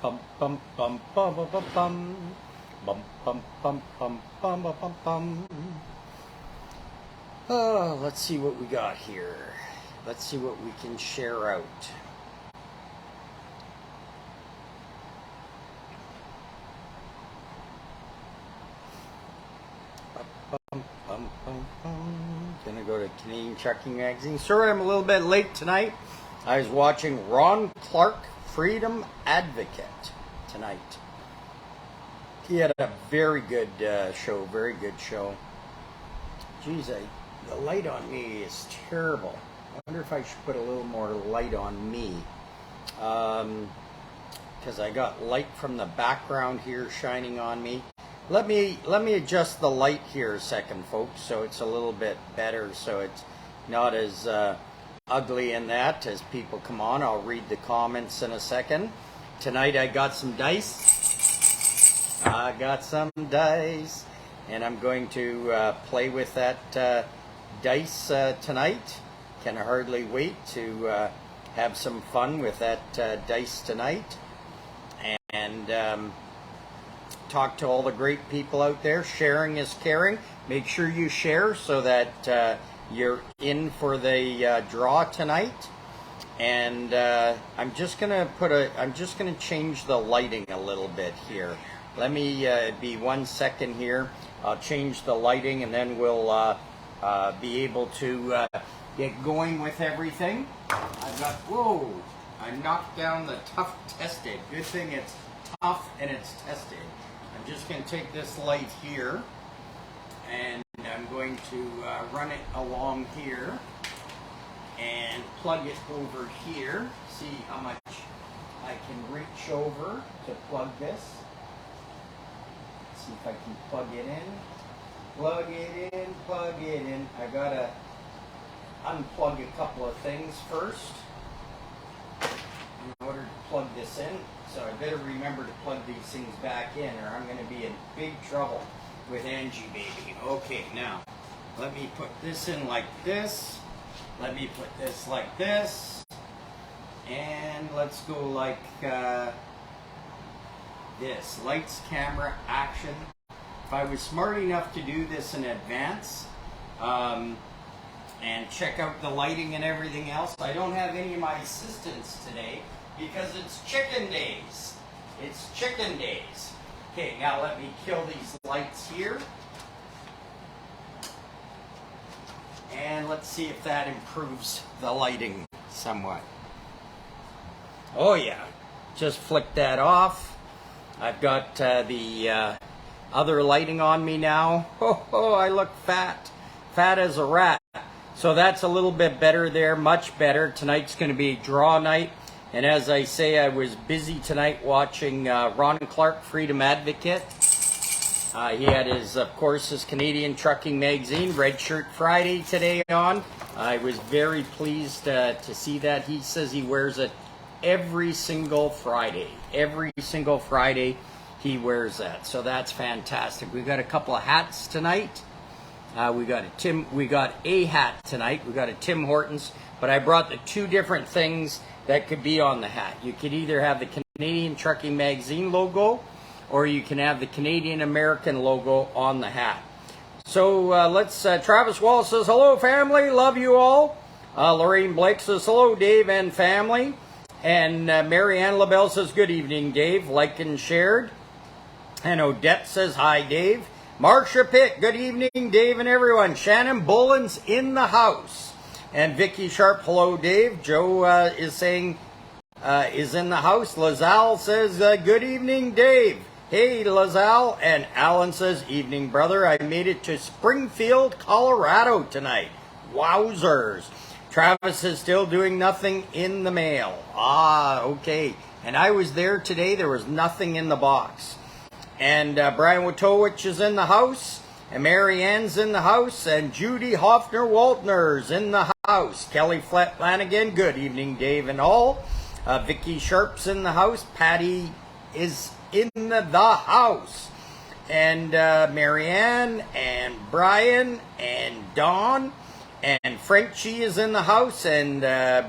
Bum bum bum bum bum bum bum. Bum bum bum bum bum bum bum bum. Oh, let's see what we got here. Let's see what we can share out. Bum, bum, bum, bum. Gonna go to Canadian Trucking Magazine. Sorry I'm a little bit late tonight. I was watching Ron Clark, Freedom Advocate, tonight. He had a very good show, very good show. Geez, the light on me is terrible. I wonder if I should put a little more light on me. Because I got light from the background here shining on me. Let me adjust the light here a second, folks, so it's a little bit better, so it's not as ugly in that as people come on. I'll read the comments in a second. Tonight I got some dice. I got some dice, and I'm going to play with that dice tonight. Can hardly wait to have some fun with that dice tonight. And talk to all the great people out there. Sharing is caring. Make sure you share so that you're in for the draw tonight. And I'm just gonna change the lighting a little bit here. Let me be 1 second here. I'll change the lighting, and then we'll be able to get going with everything. Whoa! I knocked down the ToughTested. Good thing it's tough and it's tested. I'm just going to take this light here, and I'm going to run it along here and plug it over here. See how much I can reach over to plug this. See if I can plug it in. Plug it in, plug it in. I gotta unplug a couple of things first in order to plug this in. So I better remember to plug these things back in, or I'm going to be in big trouble with Angie, baby. Okay, now, let me put this in like this. Let me put this like this. And let's go like this. Lights, camera, action. If I was smart enough to do this in advance, and check out the lighting and everything else. I don't have any of my assistants today because it's chicken days. It's chicken days. Okay, now let me kill these lights here. And let's see if that improves the lighting somewhat. Oh yeah, just flick that off. I've got the other lighting on me now. Oh, I look fat. Fat as a rat. So that's a little bit better there, much better. Tonight's going to be draw night. And as I say, I was busy tonight watching Ron Clark, Freedom Advocate. He had his, of course, his Canadian Trucking Magazine, Red Shirt Friday today on. I was very pleased to see that. He says he wears it every single Friday. Every single Friday he wears that. So that's fantastic. We've got a couple of hats tonight. We got a hat tonight. We got a Tim Hortons, but I brought the two different things that could be on the hat. You could either have the Canadian Trucking Magazine logo, or you can have the Canadian American logo on the hat. So let's, Travis Wallace says, hello family, love you all. Lorraine Blake says, hello Dave and family. And Mary Ann LaBelle says, good evening Dave, like and shared. And Odette says, hi Dave. Marcia Pitt, good evening, Dave and everyone. Shannon Bullen's in the house. And Vicky Sharp, hello, Dave. Joe is saying, is in the house. Lazal says, good evening, Dave. Hey, Lazal. And Alan says, evening, brother. I made it to Springfield, Colorado tonight. Wowzers. Travis is still doing nothing in the mail. Ah, okay. And I was there today. There was nothing in the box. And Brian Wojtowicz is in the house, and Mary Ann's in the house, and Judy Hoffner-Waltner's in the house. Kelly Flanagan, good evening, Dave and all. Vicky Sharp's in the house. Patty is in the house. And Mary Ann, and Brian, and Dawn, And Frenchie is in the house, and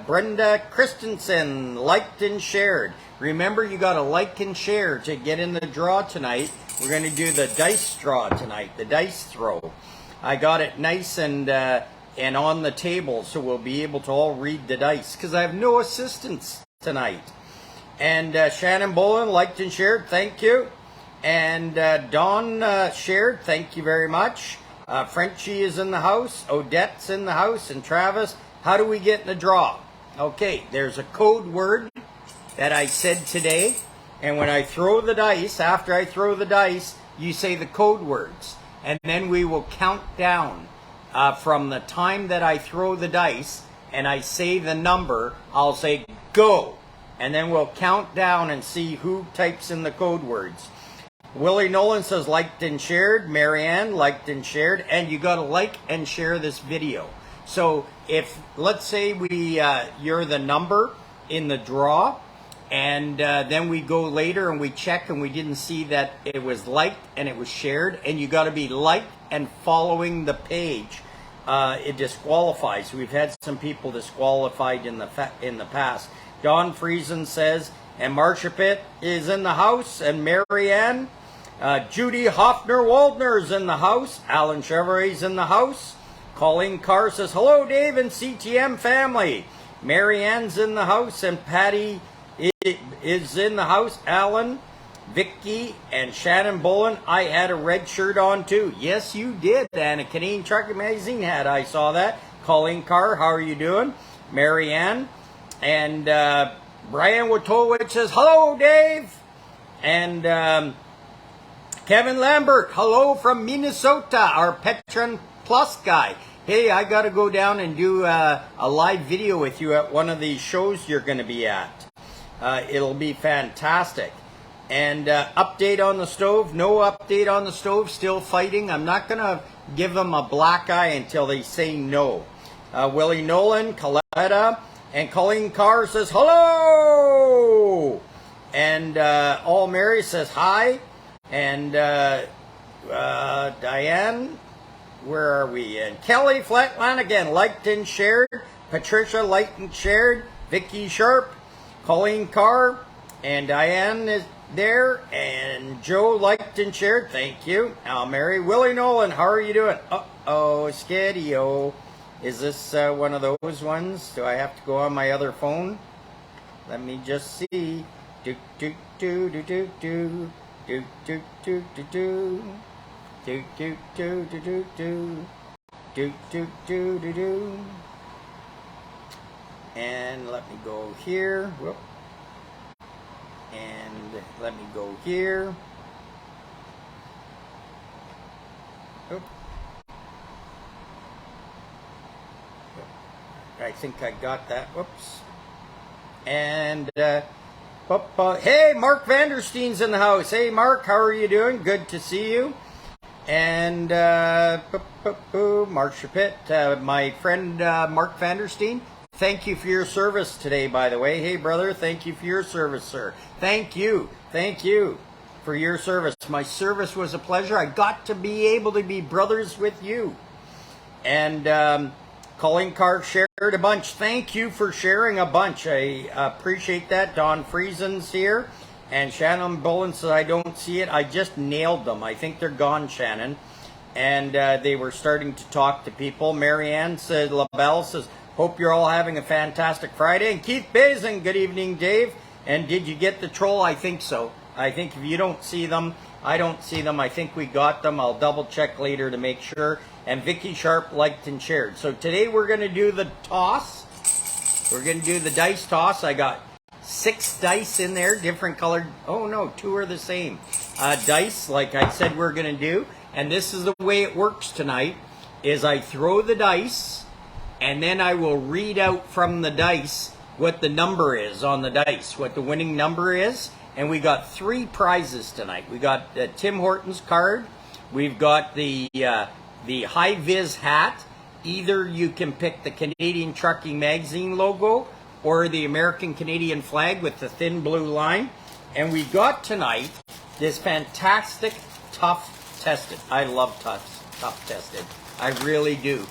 Brenda Christensen liked and shared. Remember, you got to like and share to get in the draw tonight. We're going to do the dice draw tonight, the dice throw. I got it nice and on the table, so we'll be able to all read the dice, because I have no assistants tonight. And Shannon Bolin liked and shared, thank you. And Dawn shared, thank you very much. Frenchie is in the house, Odette's in the house, and Travis. How do we get in the draw? Okay, there's a code word that I said today, and when I throw the dice, after I throw the dice, you say the code words, and then we will count down from the time that I throw the dice, and I say the number. I'll say go, and then we'll count down and see who types in the code words. Willie Nolan says liked and shared. Marianne liked and shared. And you got to like and share this video. So if, let's say you're the number in the draw, and then we go later and we check and we didn't see that it was liked and it was shared, and you got to be liked and following the page. It disqualifies. We've had some people disqualified in the past. Don Friesen says, and Marcia Pitt is in the house, and Marianne. Judy Hoffner-Waldner is in the house. Alan Chevrolet's in the house. Colleen Carr says, hello, Dave and CTM family. Marianne's in the house, and Patty is in the house. Alan, Vicky, and Shannon Bolin. I had a red shirt on too. Yes, you did. And a Canadian Trucking Magazine hat. I saw that. Colleen Carr, how are you doing? Marianne. And Brian Wojtowicz says, hello, Dave. And Kevin Lambert, hello from Minnesota, our Petron Plus guy. Hey, I got to go down and do a live video with you at one of these shows you're going to be at. It'll be fantastic. And update on the stove, no update on the stove, still fighting. I'm not going to give them a black eye until they say no. Willie Nolan, Coletta, and Colleen Carr says, hello! And All Mary says, hi. And Diane, where are we? And Kelly Flatland again, liked and shared. Patricia liked and shared. Vicky Sharp, Colleen Carr, and Diane is there. And Joe liked and shared. Thank you. Al Mary, Willie Nolan, how are you doing? Uh-oh, Scadio. Is this one of those ones? Do I have to go on my other phone? Let me just see. Do do do do do do. Do do do do do. Do do do do do do. Do do do do do. And let me go here. Whoop. And let me go here. Oop. I think I got that. Whoops. And hey, Mark Vandersteen's in the house. Hey, Mark, how are you doing? Good to see you. And Marcia Pitt, my friend Mark Vandersteen, thank you for your service today, by the way. Hey, brother, thank you for your service, sir. Thank you for your service. My service was a pleasure. I got to be able to be brothers with you. And Colleen Carr shared a bunch. Thank you for sharing a bunch. I appreciate that. Don Friesen's here. And Shannon Bolin says, I don't see it. I just nailed them. I think they're gone, Shannon. And they were starting to talk to people. Marianne said, LaBelle says, hope you're all having a fantastic Friday. And Keith Bazin, good evening, Dave. And did you get the troll? I think so. I think if you don't see them, I don't see them. I think we got them. I'll double check later to make sure. And Vicky Sharp liked and shared. So today we're going to do the toss. We're going to do the dice toss. I got 6 dice in there, different colored. Oh no, 2 are the same. Dice, like I said we're going to do. And this is the way it works tonight, is I throw the dice, and then I will read out from the dice what the number is on the dice, what the winning number is. And we got 3 prizes tonight. We got Tim Hortons card. We've got the High Vis hat. Either you can pick the Canadian Trucking Magazine logo or the American Canadian flag with the thin blue line. And we got tonight this fantastic ToughTested. I love ToughTested. I really do.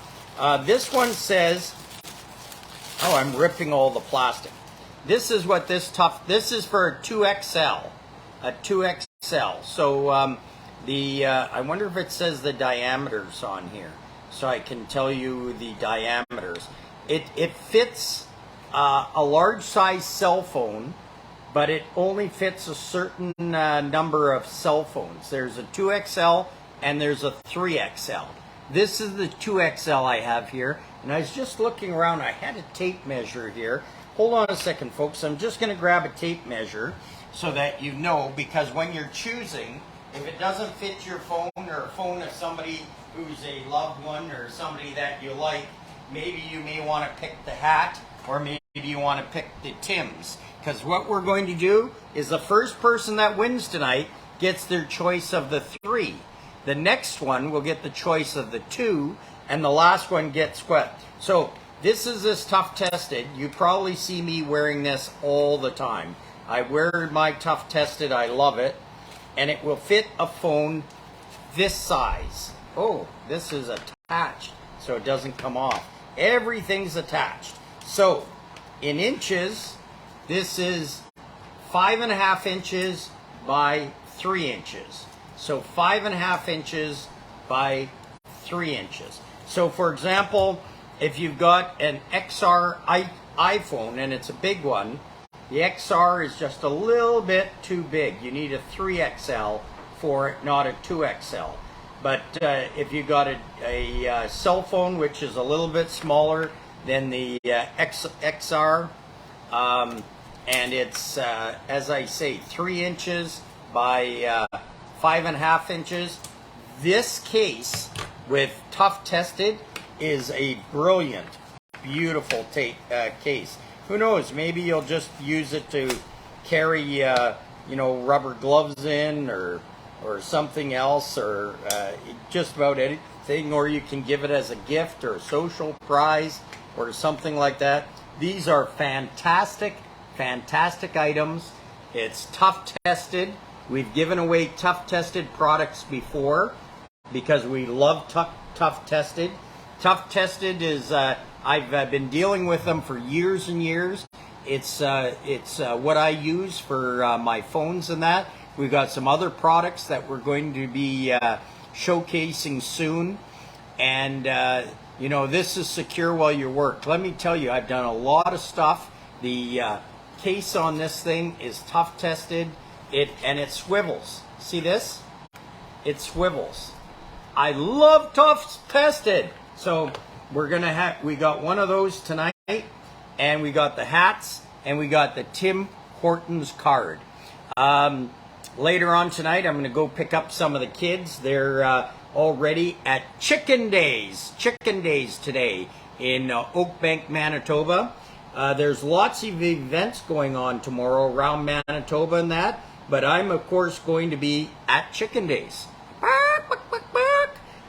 This one says, oh, I'm ripping all the plastic. This is what this is for a 2XL. A 2XL. So I wonder if it says the diameters on here, so I can tell you the diameters. It fits a large size cell phone, but it only fits a certain number of cell phones. There's a 2XL and there's a 3XL. This is the 2XL I have here, and I was just looking around. I had a tape measure here. Hold on a second, folks. I'm just going to grab a tape measure so that you know, because when you're choosing, if it doesn't fit your phone or a phone of somebody who's a loved one or somebody that you like, maybe you may want to pick the hat, or maybe you want to pick the Tims. Because what we're going to do is the first person that wins tonight gets their choice of the 3. The next one will get the choice of the 2, and the last one gets what? So this is this ToughTested. You probably see me wearing this all the time. I wear my ToughTested. I love it. And it will fit a phone this size. Oh, this is attached, so it doesn't come off. Everything's attached. So in inches, this is 5.5 inches by 3 inches. So 5.5 inches by 3 inches. So for example, if you've got an XR iPhone and it's a big one, the XR is just a little bit too big. You need a 3XL for it, not a 2XL. But if you got a cell phone, which is a little bit smaller than the XR, and it's, as I say, 3 inches by 5.5 inches. This case with ToughTested is a brilliant, beautiful case. Who knows? Maybe you'll just use it to carry, rubber gloves in, or something else, or just about anything. Or you can give it as a gift or a social prize or something like that. These are fantastic, fantastic items. It's ToughTested. We've given away ToughTested products before because we love ToughTested. ToughTested is, I've been dealing with them for years and years. It's what I use for my phones and that. We've got some other products that we're going to be showcasing soon. And, this is secure while you work. Let me tell you, I've done a lot of stuff. The case on this thing is ToughTested. And it swivels. See this? It swivels. I love ToughTested. So we got one of those tonight, and we got the hats, and we got the Tim Hortons card. Later on tonight, I'm going to go pick up some of the kids. They're already at Chicken Days today in Oakbank, Manitoba. There's lots of events going on tomorrow around Manitoba and that. But I'm, of course, going to be at Chicken Days.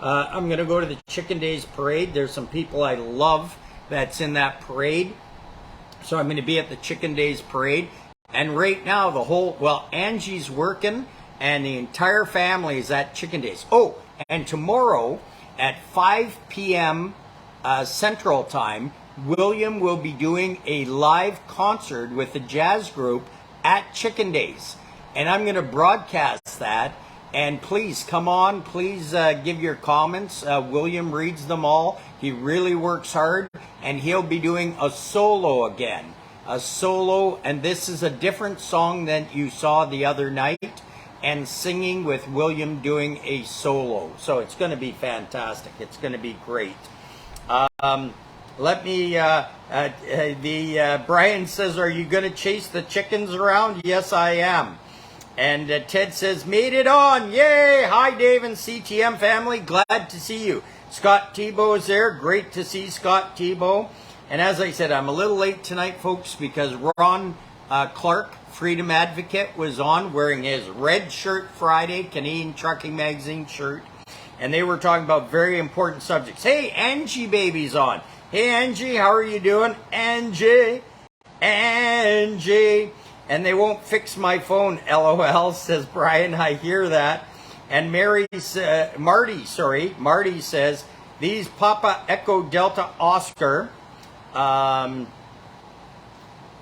I'm going to go to the Chicken Days parade. There's some people I love that's in that parade. So I'm going to be at the Chicken Days parade. And right now, Angie's working, and the entire family is at Chicken Days. Oh, and tomorrow at 5 p.m. Central Time, William will be doing a live concert with the jazz group at Chicken Days. And I'm going to broadcast that. And please, come on. Please give your comments. William reads them all. He really works hard. And he'll be doing a solo again. A solo. And this is a different song than you saw the other night. And singing with William doing a solo. So it's going to be fantastic. It's going to be great. Brian says, are you going to chase the chickens around? Yes, I am. And Ted says, made it on. Yay. Hi, Dave and CTM family. Glad to see you. Scott Tebow is there. Great to see Scott Tebow. And as I said, I'm a little late tonight, folks, because Ron Clark, Freedom Advocate, was on wearing his Red Shirt Friday, Canadian Trucking Magazine shirt. And they were talking about very important subjects. Hey, Angie Baby's on. Hey, Angie, how are you doing? Angie. And they won't fix my phone, LOL, says Brian. I hear that. And Marty says, These Papa Echo Delta Oscar, oh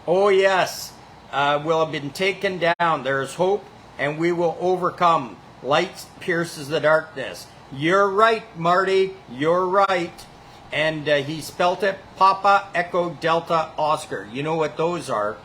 yes, will have been taken down. There is hope, and we will overcome. Light pierces the darkness. You're right, Marty. You're right. And he spelt it Papa Echo Delta Oscar. You know what those are.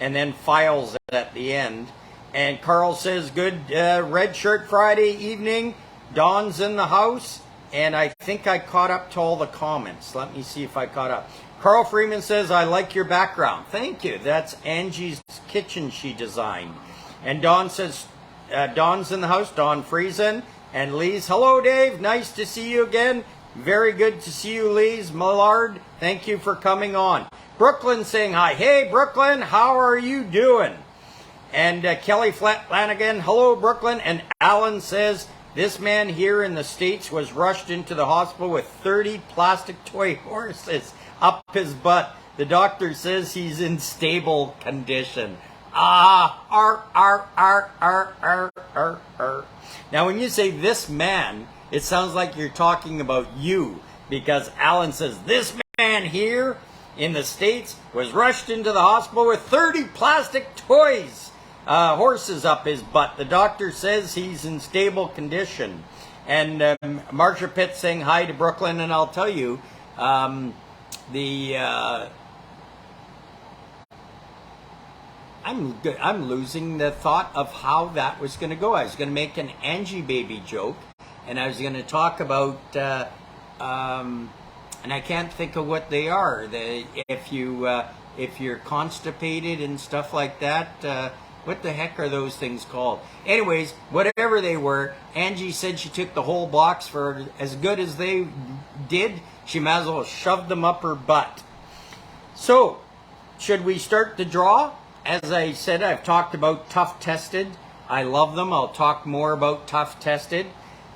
And then files at the end. And Carl says, good Red Shirt Friday evening. Dawn's in the house. And I think I caught up to all the comments. Let me see if I caught up. Carl Freeman says, I like your background. Thank you. That's Angie's kitchen she designed. And Dawn says, Dawn's in the house. Dawn Friesen. And Lise, hello Dave. Nice to see you again. Very good to see you, Lise. Millard, thank you for coming on. Brooklyn saying hi. Hey, Brooklyn, how are you doing? And Kelly Flanagan, hello, Brooklyn. And Alan says, this man here in the States was rushed into the hospital with 30 plastic toy horses up his butt. The doctor says he's in stable condition. Now when you say this man, it sounds like you're talking about you, because Alan says, this man here in the States was rushed into the hospital with 30 plastic toys, horses up his butt. The doctor says he's in stable condition. And Marsha Pitt saying hi to Brooklyn, and I'll tell you, I'm losing the thought of how that was going to go. I was going to make an Angie baby joke, and I was going to talk about, and I can't think of what they are. If you're constipated and stuff like that, what the heck are those things called? Anyways, whatever they were, Angie said she took the whole box for as good as they did. She might as well shove them up her butt. So, should we start the draw? As I said, I've talked about ToughTested. I love them. I'll talk more about ToughTested.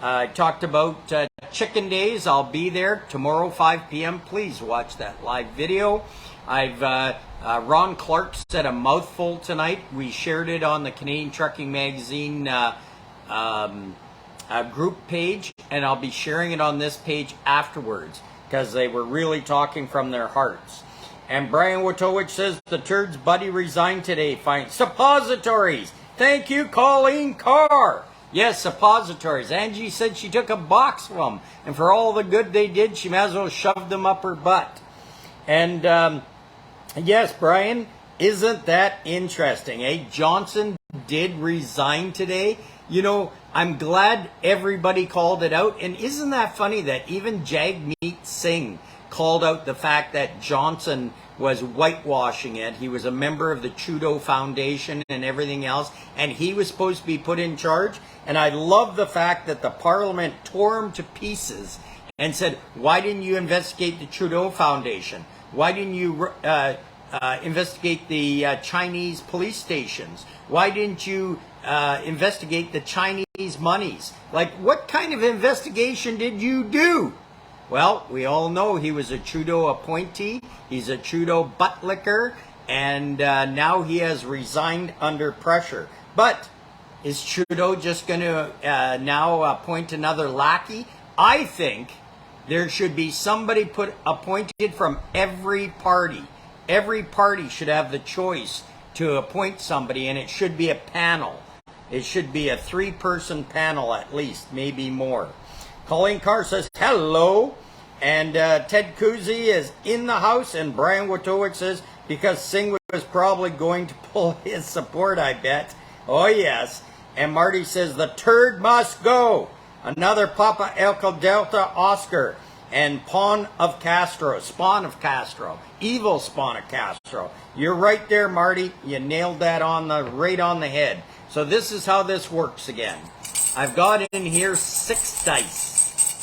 I talked about Chicken Days. I'll be there tomorrow, 5 p.m. Please watch that live video. Ron Clark said a mouthful tonight. We shared it on the Canadian Trucking Magazine group page, and I'll be sharing it on this page afterwards, because they were really talking from their hearts. And Brian Wojtowicz says, the turd's buddy resigned today. Fine. Suppositories. Thank you, Colleen Carr. Yes, suppositories. Angie said she took a box of them. And for all the good they did, she might as well shove them up her butt. And yes, Brian, isn't that interesting? Eh? Johnson did resign today. You know, I'm glad everybody called it out. And isn't that funny that even Jagmeet Singh called out the fact that Johnson was whitewashing it. He was a member of the Trudeau Foundation and everything else, and he was supposed to be put in charge. And I love the fact that the Parliament tore him to pieces and said, why didn't you investigate the Trudeau Foundation? Why didn't you investigate the Chinese police stations? Why didn't you investigate the Chinese monies? Like, what kind of investigation did you do? Well, we all know he was a Trudeau appointee. He's a Trudeau butt licker, and now he has resigned under pressure. But is Trudeau just going to now appoint another lackey? I think there should be somebody appointed from every party. Every party should have the choice to appoint somebody, and it should be a panel. It should be a 3-person panel at least, maybe more. Colleen Carr says, hello. And Ted Kuzi is in the house. And Brian Wojtowicz says, because Singh was probably going to pull his support, I bet. Oh, yes. And Marty says, the turd must go. Another Papa Echo Delta Oscar. And Spawn of Castro. Evil Spawn of Castro. You're right there, Marty. You nailed that right on the head. So this is how this works again. I've got in here 6 dice.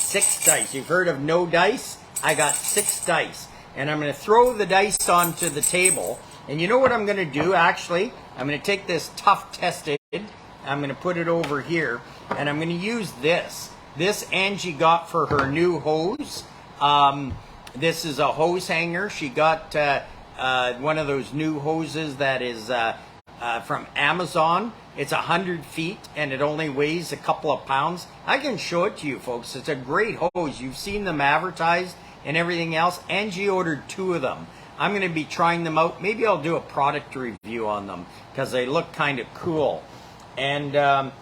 6 dice. You've heard of no dice? I got 6 dice. And I'm going to throw the dice onto the table. And you know what I'm going to do, actually? I'm going to take this ToughTested. I'm going to put it over here. And I'm going to use this. This Angie got for her new hose. This is a hose hanger. She got one of those new hoses that is from Amazon. It's 100 feet and it only weighs a couple of pounds. I can show it to you folks. It's a great hose. You've seen them advertised and everything else. Angie ordered 2 of them. I'm going to be trying them out. Maybe I'll do a product review on them because they look kind of cool. And let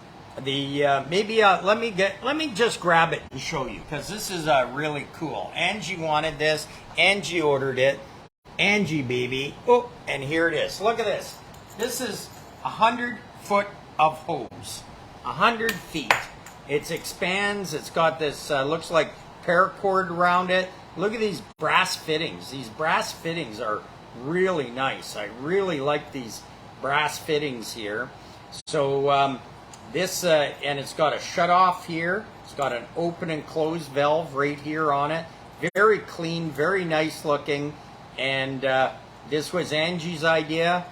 me just grab it and show you because this is really cool. Angie wanted this. Angie ordered it. Angie baby. Oh, and here it is. Look at this. This is 100 foot of hose. 100 feet. It expands. It's got this looks like paracord around it. Look at these brass fittings. These brass fittings are really nice. I really like these brass fittings here. So this and it's got a shut off here. It's got an open and close valve right here on it. Very clean, very nice looking. And this was Angie's idea.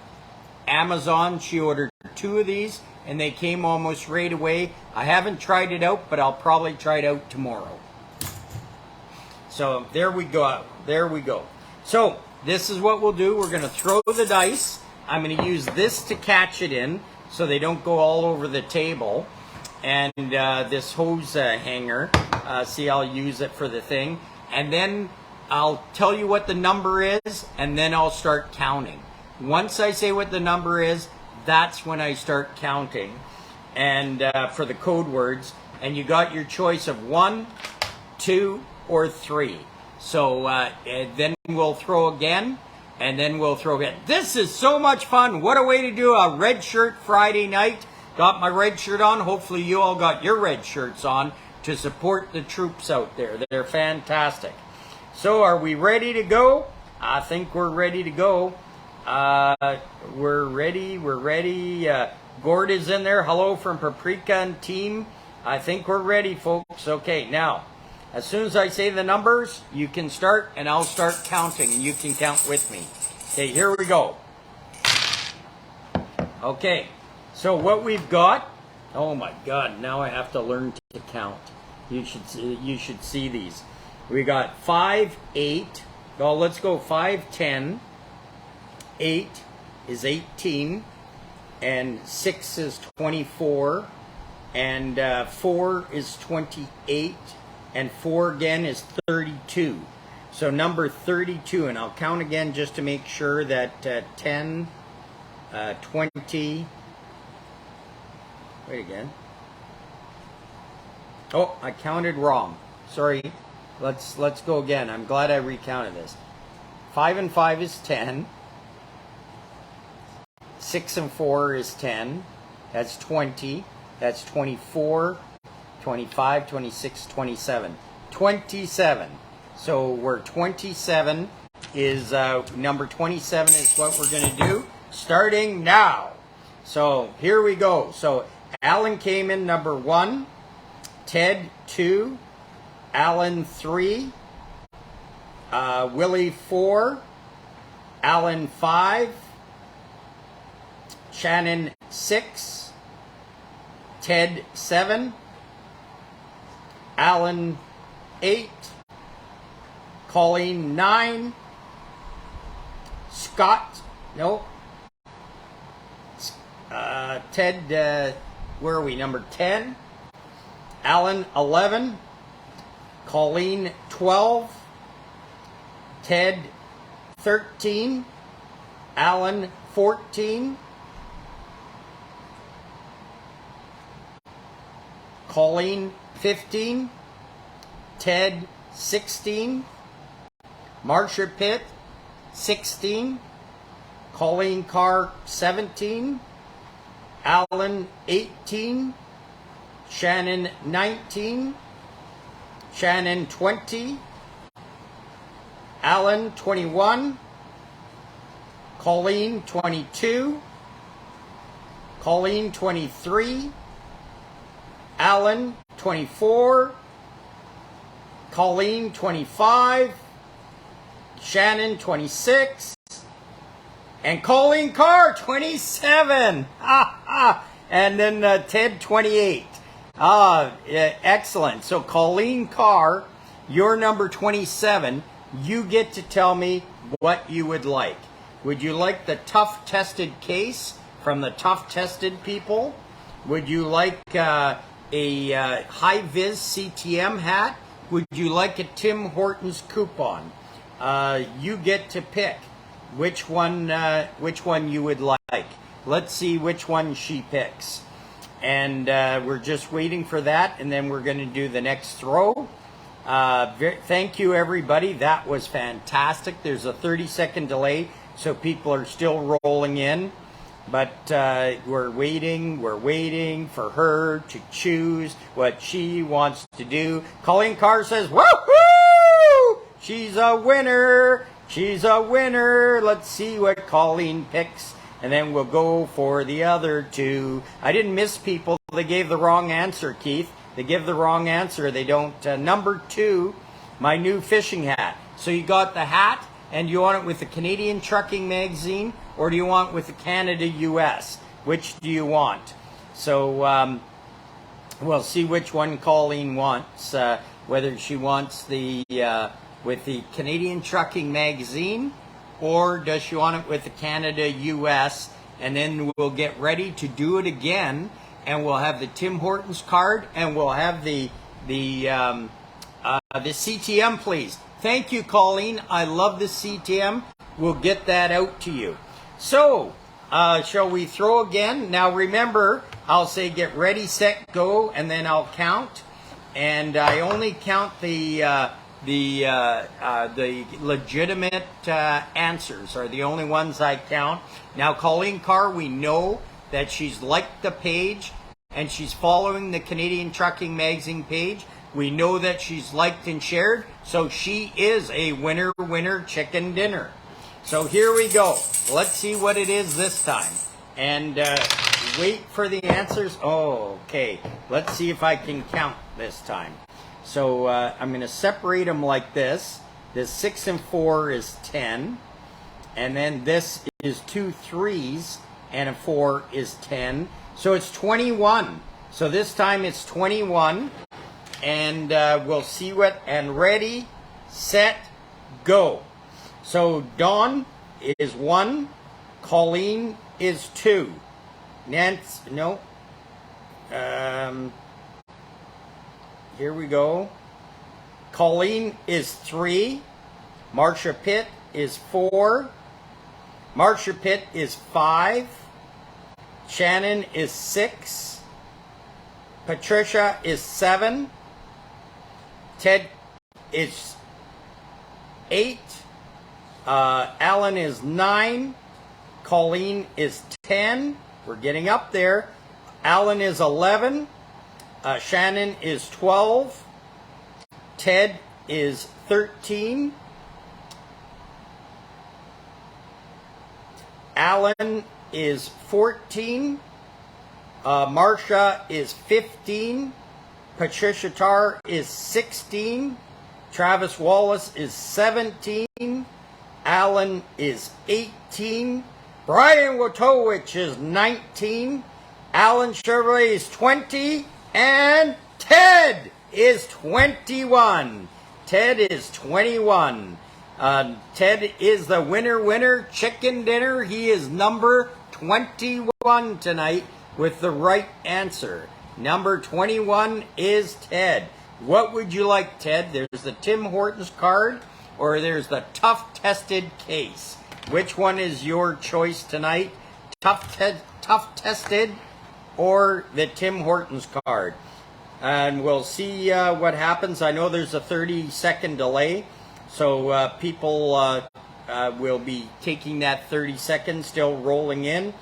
Amazon, she ordered 2 of these and they came almost right away. I haven't tried it out, but I'll probably try it out tomorrow. So there we go. There we go. So this is what we'll do. We're going to throw the dice. I'm going to use this to catch it in so they don't go all over the table. And this hose hanger, see, I'll use it for the thing. And then I'll tell you what the number is, and then I'll start counting. Once I say what the number is, that's when I start counting. And for the code words, and you got your choice of 1, 2, or 3. So then we'll throw again, and then we'll throw again. This is so much fun. What a way to do a red shirt Friday night. Got my red shirt on. Hopefully you all got your red shirts on to support the troops out there. They're fantastic. So are we ready to go? I think we're ready to go. We're ready. Gord is in there. Hello from Paprika and team. I think we're ready, folks. Okay, now, as soon as I say the numbers, you can start and I'll start counting and you can count with me. Okay, here we go. Okay, so what we've got, oh my God, now I have to learn to count. You should see these. We got 5, 8. Well, let's go 5, 10. 8 is 18. And 6 is 24. And 4 is 28. And 4 again is 32. So number 32. And I'll count again just to make sure that 10, 20. Wait again. Oh, I counted wrong. Sorry. Let's go again. I'm glad I recounted this. 5 and 5 is 10. 6 and 4 is 10. That's 20. That's 24, 25, 26, 27. 27. So we're 27 is, number 27 is what we're going to do starting now. So here we go. So Alan came in number 1. Ted 2. Alan 3, Willie 4, Alan 5, Shannon 6, Ted 7, Alan 8, Colleen 9, Scott, no, Ted, where are we, number 10, Alan 11, Colleen 12, Ted 13, Alan 14, Colleen 15, Ted 16, Marcia Pitt 16, Colleen Carr 17, Alan 18, Shannon 19, Shannon 20, Alan 21, Colleen 22, Colleen 23, Alan 24, Colleen 25, Shannon 26, and Colleen Carr 27. And then Ted 28. Excellent. So Colleen Carr, you're number 27. You get to tell me what you would like. Would you like the ToughTested case from the ToughTested people. Would you like a high-vis CTM hat? Would you like a Tim Hortons coupon? You get to pick which one you would like. Let's see which one she picks. And we're just waiting for that, and then we're going to do the next throw. Thank you, everybody. That was fantastic. There's a 30-second delay, so people are still rolling in. But we're waiting for her to choose what she wants to do. Colleen Carr says, woohoo! She's a winner! She's a winner! Let's see what Colleen picks, and then we'll go for the other two. I didn't miss people. They gave the wrong answer, Keith. They give the wrong answer. They don't. Number 2, my new fishing hat. So you got the hat, and you want it with the Canadian Trucking Magazine, or do you want it with the Canada US? Which do you want? So we'll see which one Colleen wants. Whether she wants the with the Canadian Trucking Magazine, or does she want it with the Canada US? And then we'll get ready to do it again, and we'll have the Tim Hortons card, and we'll have the CTM, please. Thank you, Colleen. I love the CTM. We'll get that out to you. So, shall we throw again? Now remember, I'll say get ready, set, go, and then I'll count. And I only count the legitimate answers are the only ones I count. Now, Colleen Carr, we know that she's liked the page and she's following the Canadian Trucking Magazine page. We know that she's liked and shared, so she is a winner, winner, chicken dinner. So here we go. Let's see what it is this time. And wait for the answers. Oh, okay. Let's see if I can count this time. So I'm going to separate them like this. This 6 and 4 is 10. And then this is 2 3s and a 4 is 10. So it's 21. So this time it's 21. And we'll see what, and ready, set, go. So Dawn is 1, Colleen is 2, Nancy, no, here we go. Colleen is 3, Marcia Pitt is 4, Marcia Pitt is 5, Shannon is 6, Patricia is 7, Ted is 8, Alan is 9, Colleen is 10, we're getting up there, Alan is 11, Shannon is 12, Ted is 13, Alan is 14, Marcia is 15, Patricia Tarr is 16, Travis Wallace is 17, Alan is 18, Brian Wojtowicz is 19, Alan Chevrolet is 20, and Ted is 21. Ted is 21. Ted is the winner, chicken dinner. He is number 21 tonight with the right answer. Number 21 is Ted. What would you like, Ted? There's the Tim Hortons card, or there's the ToughTested case. Which one is your choice tonight? ToughTested or the Tim Hortons card? And we'll see what happens. I know there's a 30-second delay, so people will be taking that 30 seconds, still rolling in,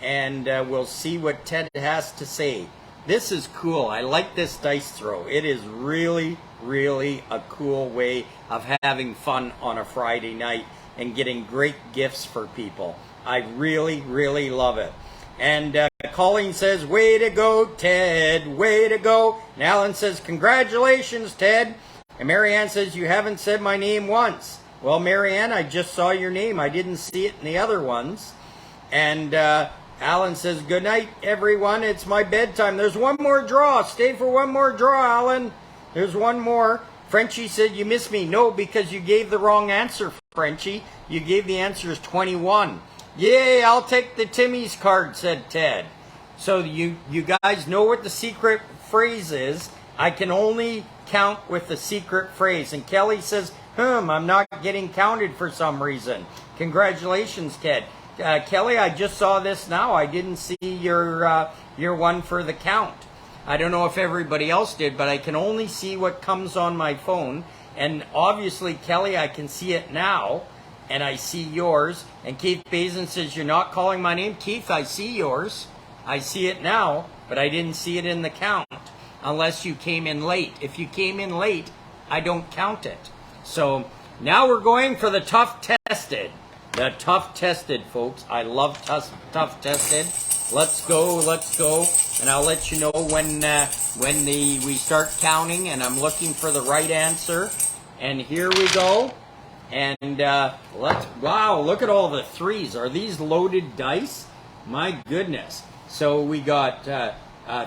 and we'll see what Ted has to say. This is cool. I like this dice throw. It is really, really a cool way of having fun on a Friday night and getting great gifts for people. I really, really love it. And Colleen says, way to go, Ted, way to go. And Alan says, congratulations, Ted. And Marianne says, you haven't said my name once. Well, Marianne, I just saw your name. I didn't see it in the other ones. And Alan says, good night, everyone. It's my bedtime. There's one more draw. Stay for one more draw, Alan. There's one more. Frenchie said, you missed me. No, because you gave the wrong answer, Frenchie. You gave the answer as 21. Yay, I'll take the Timmy's card, said Ted. So you guys know what the secret phrase is. I can only count with the secret phrase. And Kelly says, I'm not getting counted for some reason. Congratulations, Ted. Kelly, I just saw this now. I didn't see your one for the count. I don't know if everybody else did, but I can only see what comes on my phone. And obviously, Kelly, I can see it now. And I see yours. And Keith Bazin says, you're not calling my name. Keith, I see yours. I see it now, but I didn't see it in the count unless you came in late. If you came in late, I don't count it. So now we're going for the ToughTested. The ToughTested, folks. I love ToughTested. Let's go. And I'll let you know when we start counting, and I'm looking for the right answer. And here we go. And wow, look at all the threes. Are these loaded dice? My goodness. So we got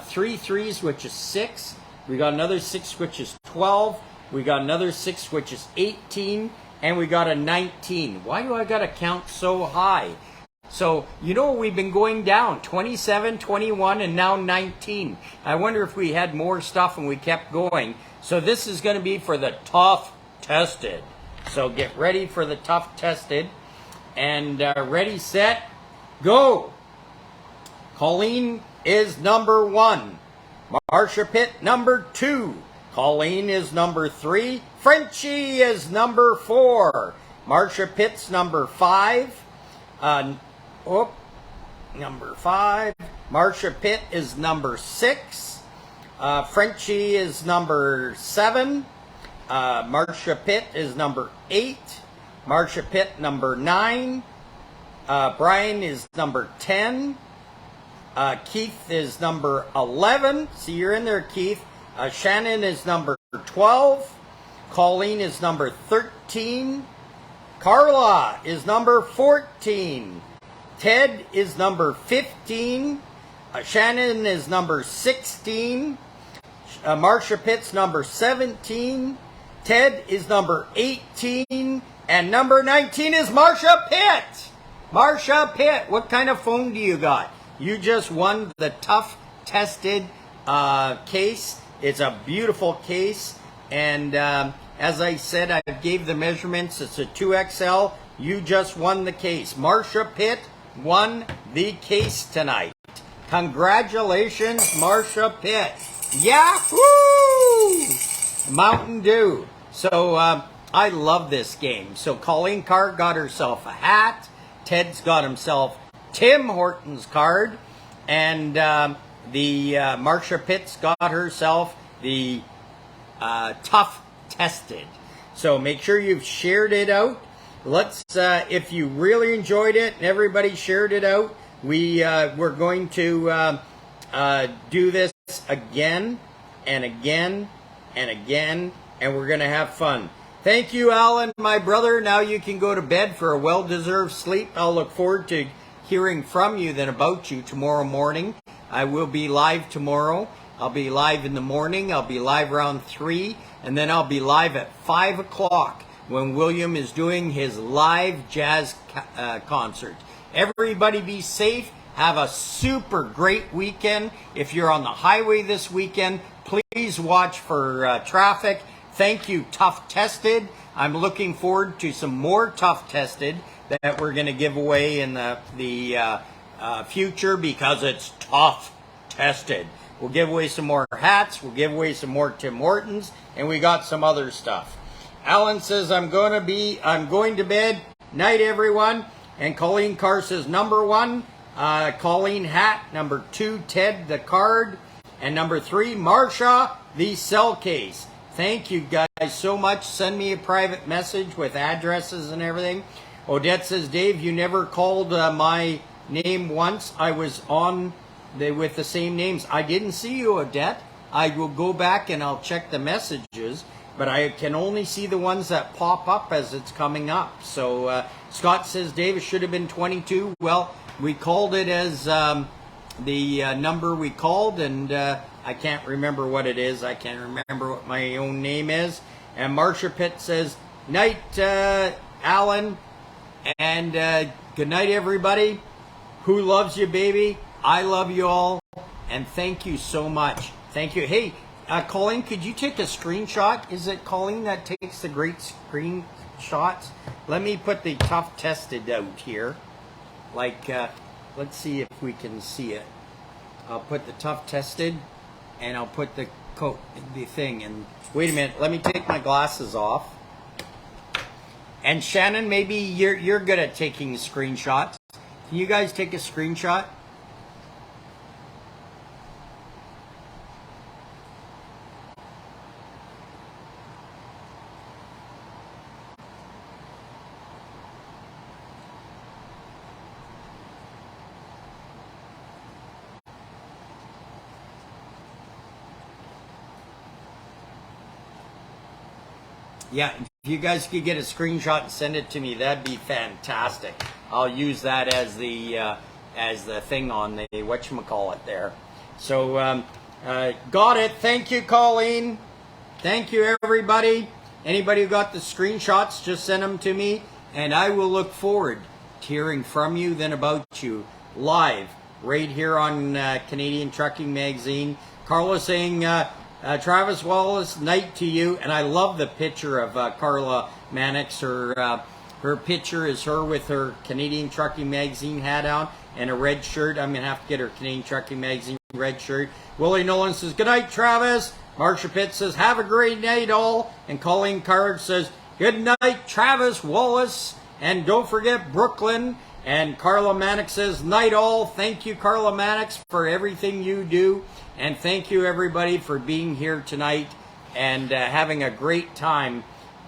3 threes, which is 6. We got another 6, which is 12. We got another 6, which is 18. And we got a 19. Why do I got to count so high? So, we've been going down. 27, 21, and now 19. I wonder if we had more stuff and we kept going. So this is going to be for the ToughTested. So get ready for the ToughTested. And ready, set, go. Colleen is number 1. Marsha Pitt, number 2. Colleen is number 3. Frenchie is number 4. Marsha Pitt's number 5. Number 5. Marsha Pitt is number 6. Frenchie is number 7. Marsha Pitt is number 8. Marsha Pitt number 9. Brian is number 10. Keith is number 11. See, you're in there, Keith. Shannon is number 12. Colleen is number 13. Carla is number 14. Ted is number 15. Shannon is number 16. Marsha Pitt's number 17. Ted is number 18. And number 19 is Marsha Pitt. Marsha Pitt, what kind of phone do you got? You just won the ToughTested case. It's a beautiful case. And as I said, I gave the measurements. It's a 2XL. You just won the case. Marsha Pitt won the case tonight. Congratulations, Marsha Pitt. Yahoo! Mountain Dew. So I love this game. So Colleen Carr got herself a hat. Ted's got himself Tim Horton's card. And the Marsha Pitt's got herself the ToughTested. So make sure you've shared it out. Let's, if you really enjoyed it and everybody shared it out, we're going to do this again and again and again, and we're going to have fun. Thank you, Alan, my brother. Now you can go to bed for a well-deserved sleep. I'll look forward to hearing from you then about you tomorrow morning. I will be live tomorrow. I'll be live in the morning. I'll be live around 3, and then I'll be live at 5 o'clock when William is doing his live jazz concert. Everybody be safe. Have a super great weekend. If you're on the highway this weekend, please watch for traffic. Thank you, ToughTested. I'm looking forward to some more ToughTested that we're going to give away in the future because it's ToughTested. We'll give away some more hats. We'll give away some more Tim Hortons, and we got some other stuff. Alan says, I'm going to bed. Night, everyone. And Colleen Carr says, number 1, Colleen hat. Number 2, Ted the card. And number 3, Marsha the cell case. Thank you guys so much. Send me a private message with addresses and everything. Odette says, Dave, you never called my name once. I was on with the same names. I didn't see you, Odette. I will go back and I'll check the messages, but I can only see the ones that pop up as it's coming up. So Scott says, Dave, it should have been 22. Well, we called it as the number we called, and I can't remember what it is. I can't remember what my own name is. And Marsha Pitt says, night, Alan And good night, everybody. Who loves you, baby? I love you all. And thank you so much. Thank you. Hey, Colleen, could you take a screenshot? Is it Colleen that takes the great screenshots? Let me put the ToughTested out here. Like, let's see if we can see it. I'll put the ToughTested, and I'll put the thing. And wait a minute, let me take my glasses off. And Shannon, maybe you're good at taking screenshots. Can you guys take a screenshot? Yeah, if you guys could get a screenshot and send it to me, that'd be fantastic. I'll use that as the thing on the whatchamacallit there. So, got it. Thank you, Colleen. Thank you, everybody. Anybody who got the screenshots, just send them to me, and I will look forward to hearing from you, then about you, live, right here on Canadian Trucking Magazine. Carla saying, Travis Wallace, night to you. And I love the picture of Carla Mannix. Her picture is her with her Canadian Trucking Magazine hat on and a red shirt. I'm going to have to get her Canadian Trucking Magazine red shirt. Willie Nolan says, good night, Travis. Marcia Pitt says, have a great night, all. And Colleen Card says, good night, Travis Wallace. And don't forget Brooklyn. And Carla Mannix says, night, all. Thank you, Carla Mannix, for everything you do. And thank you, everybody, for being here tonight and having a great time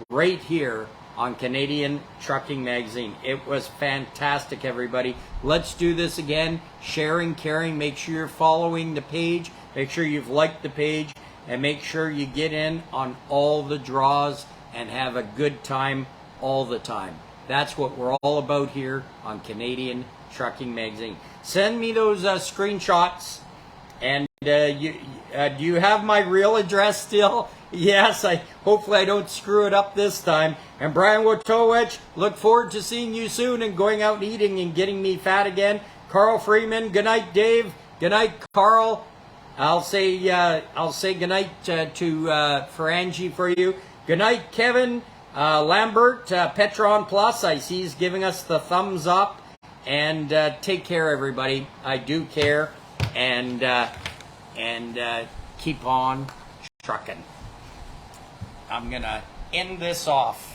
right here on Canadian Trucking Magazine. It was fantastic, everybody. Let's do this again. Sharing, caring. Make sure you're following the page. Make sure you've liked the page. And make sure you get in on all the draws and have a good time all the time. That's what we're all about here on Canadian Trucking Magazine. Send me those screenshots. And do you have my real address still? Yes, hopefully I don't screw it up this time. And Brian Wojtowicz, look forward to seeing you soon and going out and eating and getting me fat again. Carl Freeman, good night, Dave. Good night, Carl. I'll say good night for Angie for you. Good night, Kevin. Lambert, Petron Plus, I see he's giving us the thumbs up. And take care, everybody. I do care. And keep on trucking. I'm going to end this off.